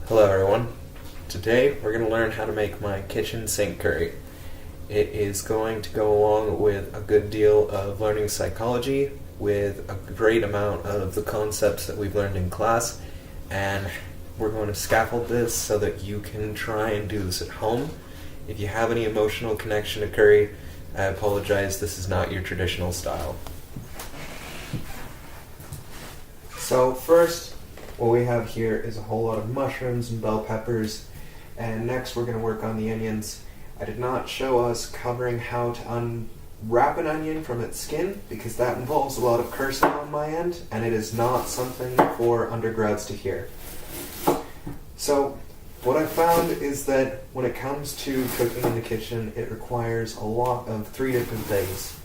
Hello everyone. Today we're going to learn how to make my kitchen sink curry. It is going to go along with a good deal of learning psychology, with a great amount of the concepts that we've learned in class, and we're going to scaffold this so that you can try and do this at home. If you have any emotional connection to curry, I apologize, this is not your traditional style. So first, what we have here is a whole lot of mushrooms and bell peppers, and next we're going to work on the onions. I did not show us covering how to unwrap an onion from its skin because that involves a lot of cursing on my end, and it is not something for undergrads to hear. So what I found is that when it comes to cooking in the kitchen, it requires a lot of three different things.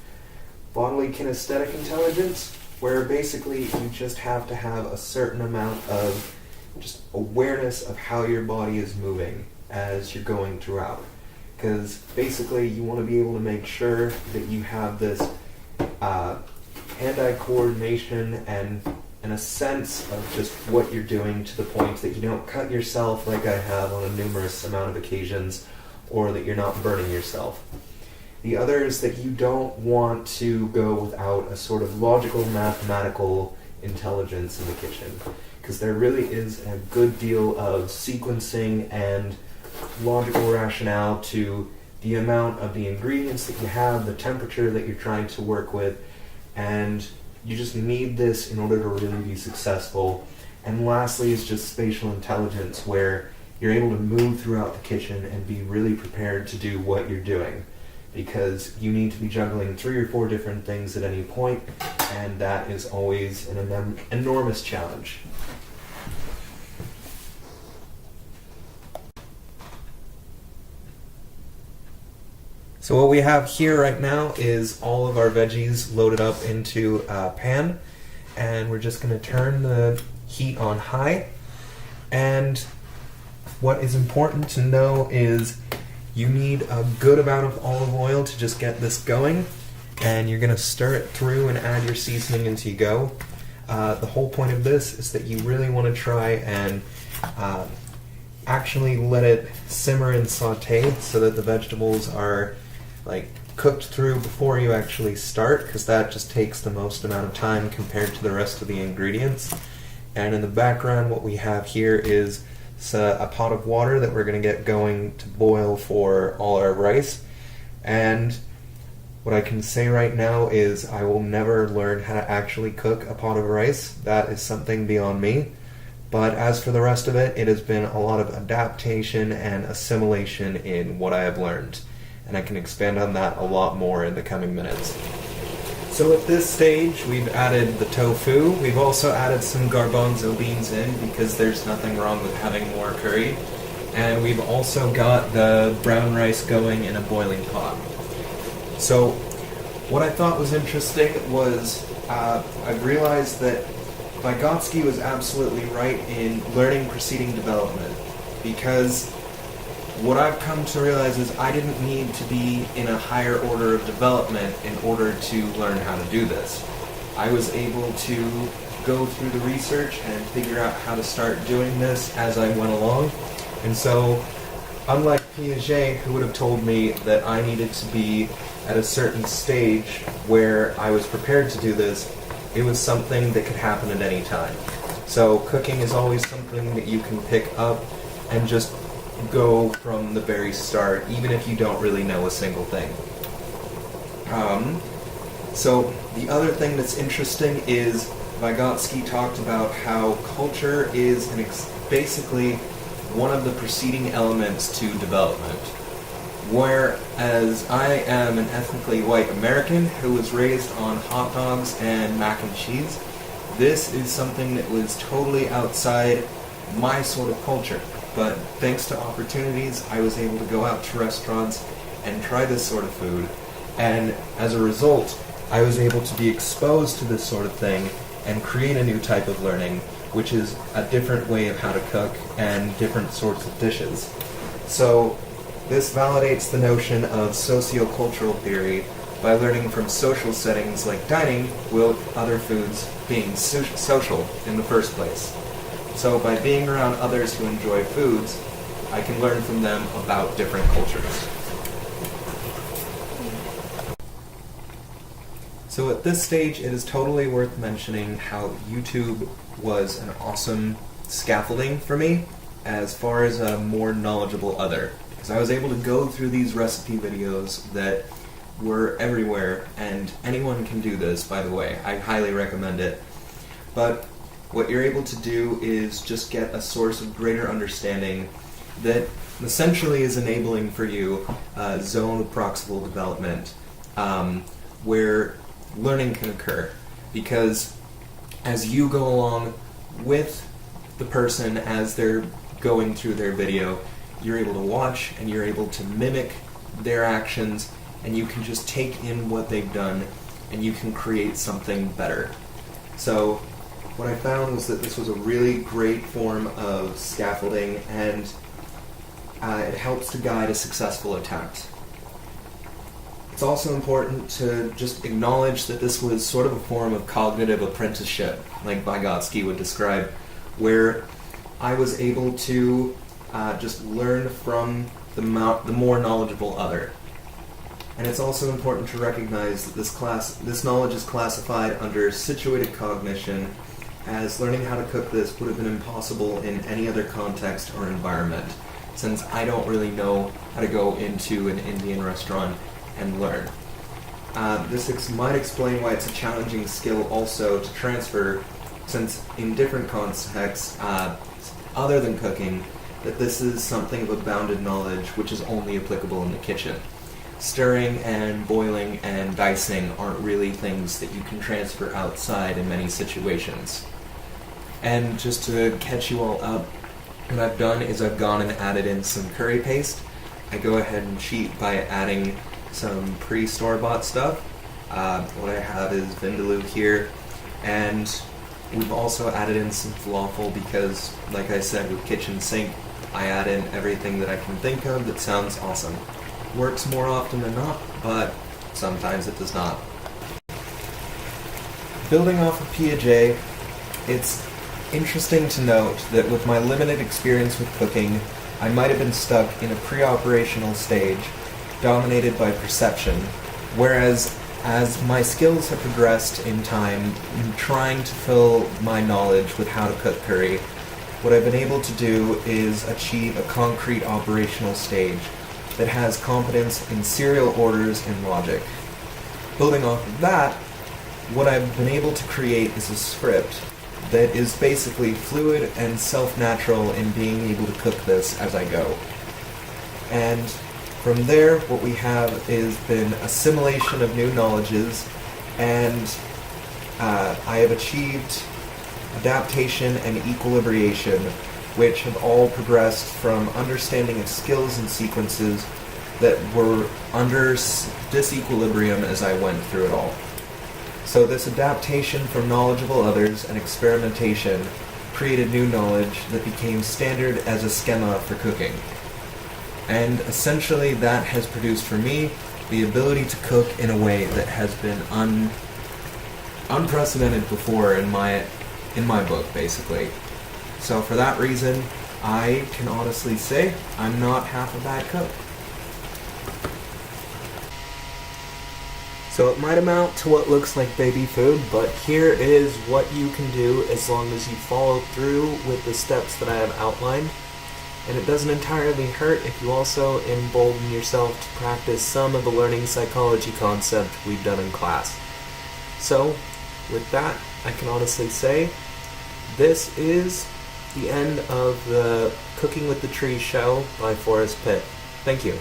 Bodily kinesthetic intelligence, where basically you just have to have a certain amount of just awareness of how your body is moving as you're going throughout. Because basically you want to be able to make sure that you have this hand-eye coordination and a sense of just what you're doing, to the point that you don't cut yourself like I have on a numerous amount of occasions, or that you're not burning yourself. The other is that you don't want to go without a sort of logical, mathematical intelligence in the kitchen, because there really is a good deal of sequencing and logical rationale to the amount of the ingredients that you have, the temperature that you're trying to work with, and you just need this in order to really be successful. And lastly is just spatial intelligence, where you're able to move throughout the kitchen and be really prepared to do what you're doing, because you need to be juggling 3 or 4 different things at any point, and that is always an enormous challenge. So what we have here right now is all of our veggies loaded up into a pan, and we're just going to turn the heat on high. And what is important to know is you need a good amount of olive oil to just get this going, and you're going to stir it through and add your seasoning as you go. The whole point of this is that you really want to try and actually let it simmer and saute so that the vegetables are cooked through before you actually start, because that just takes the most amount of time compared to the rest of the ingredients. And in the background, what we have here is a pot of water that we're going to get going to boil for all our rice. And what I can say right now is I will never learn how to actually cook a pot of rice. That is something beyond me. But as for the rest of it, it has been a lot of adaptation and assimilation in what I have learned. And I can expand on that a lot more in the coming minutes. So at this stage, we've added the tofu. We've also added some garbanzo beans in, because there's nothing wrong with having more curry. And we've also got the brown rice going in a boiling pot. So what I thought was interesting was I realized that Vygotsky was absolutely right in learning preceding development, because what I've come to realize is I didn't need to be in a higher order of development in order to learn how to do this. I was able to go through the research and figure out how to start doing this as I went along. And so, unlike Piaget, who would have told me that I needed to be at a certain stage where I was prepared to do this, it was something that could happen at any time. So cooking is always something that you can pick up and just go from the very start, even if you don't really know a single thing. So the other thing that's interesting is Vygotsky talked about how culture is basically one of the preceding elements to development. Whereas I am an ethnically white American who was raised on hot dogs and mac and cheese, this is something that was totally outside my sort of culture. But thanks to opportunities, I was able to go out to restaurants and try this sort of food. And as a result, I was able to be exposed to this sort of thing and create a new type of learning, which is a different way of how to cook and different sorts of dishes. So this validates the notion of sociocultural theory by learning from social settings like dining with other foods being social in the first place. So by being around others who enjoy foods, I can learn from them about different cultures. So at this stage, it is totally worth mentioning how YouTube was an awesome scaffolding for me as far as a more knowledgeable other. Because I was able to go through these recipe videos that were everywhere, and anyone can do this, by the way. I highly recommend it. But what you're able to do is just get a source of greater understanding that essentially is enabling for you a zone of proximal development where learning can occur. Because as you go along with the person as they're going through their video, you're able to watch and you're able to mimic their actions, and you can just take in what they've done and you can create something better. So what I found was that this was a really great form of scaffolding, and it helps to guide a successful attempt. It's also important to just acknowledge that this was sort of a form of cognitive apprenticeship, like Vygotsky would describe, where I was able to just learn from the more knowledgeable other. And it's also important to recognize that this knowledge is classified under situated cognition, as learning how to cook this would have been impossible in any other context or environment, since I don't really know how to go into an Indian restaurant and learn. This might explain why it's a challenging skill also to transfer, since in different contexts, other than cooking, that this is something of a bounded knowledge which is only applicable in the kitchen. Stirring and boiling and dicing aren't really things that you can transfer outside in many situations. And just to catch you all up, what I've done is I've gone and added in some curry paste. I go ahead and cheat by adding some pre-store-bought stuff. What I have is vindaloo here, and we've also added in some falafel because, like I said, with Kitchen Sink, I add in everything that I can think of that sounds awesome. Works more often than not, but sometimes it does not. Building off of Piaget, it's interesting to note that with my limited experience with cooking, I might have been stuck in a pre-operational stage dominated by perception, whereas as my skills have progressed in time in trying to fill my knowledge with how to cook curry, what I've been able to do is achieve a concrete operational stage that has competence in serial orders and logic. Building off of that, what I've been able to create is a script that is basically fluid and self-natural in being able to cook this as I go. And from there, what we have is been assimilation of new knowledges, and I have achieved adaptation and equilibration, which have all progressed from understanding of skills and sequences that were under disequilibrium as I went through it all. So this adaptation from knowledgeable others and experimentation created new knowledge that became standard as a schema for cooking. And essentially that has produced for me the ability to cook in a way that has been unprecedented before in my book, basically. So for that reason, I can honestly say I'm not half a bad cook. So it might amount to what looks like baby food, but here is what you can do as long as you follow through with the steps that I have outlined. And it doesn't entirely hurt if you also embolden yourself to practice some of the learning psychology concept we've done in class. So, with that, I can honestly say this is the end of the Cooking with the Trees show by Forrest Pitt. Thank you.